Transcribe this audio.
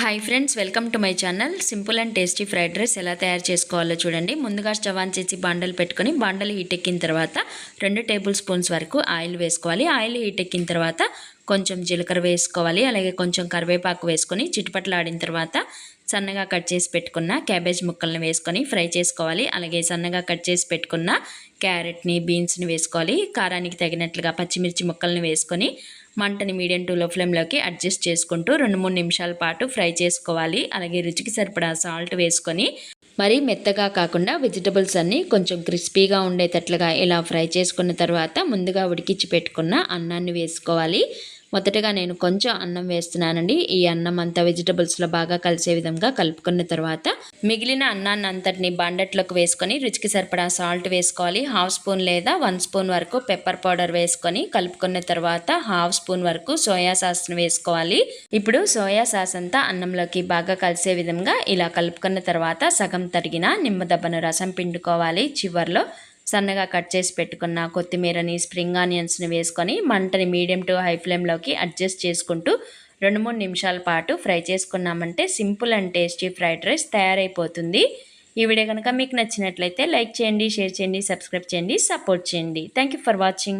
Hi friends, welcome to my channel. Simple and tasty fried rice ఎలా తయారు చేసుకోవాలో చూడండి. ముందుగా స్టవ్ ఆన్ చేసి బాండలు పెట్టుకొని బాండలు హీట్ ఎక్కిన తర్వాత 2 టేబుల్ స్పూన్స్ వరకు ఆయిల్ వేసుకోవాలి. ఆయిల్ హీట్ ఎక్కిన తర్వాత కొంచెం జీలకర్ర వేసుకోవాలి. అలాగే కొంచెం కరివేపాకు వేసుకొని చిటపటలాడిన తర్వాత సన్నగా కట్ చేసి పెట్టుకున్న క్యాబేజ్ ముక్కల్ని వేసుకొని ఫ్రై చేసుకోవాలి. అలాగే సన్నగా కట్ చేసి పెట్టుకున్న క్యారెట్ని, బీన్స్ని వేసుకోవాలి. కారానికి తగినట్లుగా పచ్చిమిర్చి ముక్కల్ని వేసుకొని మంటని మీడియం టు లో ఫ్లేమ్లోకి అడ్జస్ట్ చేసుకుంటూ 2-3 నిమిషాల పాటు ఫ్రై చేసుకోవాలి. అలాగే రుచికి సరిపడా సాల్ట్ వేసుకొని మరీ మెత్తగా కాకుండా వెజిటబుల్స్ అన్నీ కొంచెం క్రిస్పీగా ఉండేటట్లుగా ఇలా ఫ్రై చేసుకున్న తర్వాత ముందుగా ఉడికించి పెట్టుకున్న అన్నాన్ని వేసుకోవాలి. మొదటగా నేను కొంచెం అన్నం వేస్తున్నానండి. ఈ అన్నం అంతా వెజిటబుల్స్లో బాగా కలిసే విధంగా కలుపుకున్న తర్వాత మిగిలిన అన్నాన్ని అంతటిని బాండట్లోకి వేసుకొని రుచికి సరిపడా సాల్ట్ వేసుకోవాలి. 1/2 స్పూన్ లేదా 1 స్పూన్ వరకు పెప్పర్ పౌడర్ వేసుకొని కలుపుకున్న తర్వాత 1/2 స్పూన్ వరకు సోయా సాస్ని వేసుకోవాలి. ఇప్పుడు సోయా సాస్ అంతా అన్నంలోకి బాగా కలిసే విధంగా ఇలా కలుపుకున్న తర్వాత సగం తరిగిన నిమ్మదబ్బను రసం పిండుకోవాలి. చివర్లో సన్నగా కట్ చేసి పెట్టుకున్న కొత్తిమీరని, స్ప్రింగ్ ఆనియన్స్ని వేసుకొని మంటని మీడియం టు హై ఫ్లేమ్లోకి అడ్జస్ట్ చేసుకుంటూ 2-3 నిమిషాల పాటు ఫ్రై చేసుకున్నామంటే simple and tasty fried rice తయారైపోతుంది. ఈ వీడియో కనుక మీకు నచ్చినట్లయితే లైక్ చేయండి, షేర్ చేయండి, సబ్స్క్రైబ్ చేయండి, సపోర్ట్ చేయండి. Thank you for watching.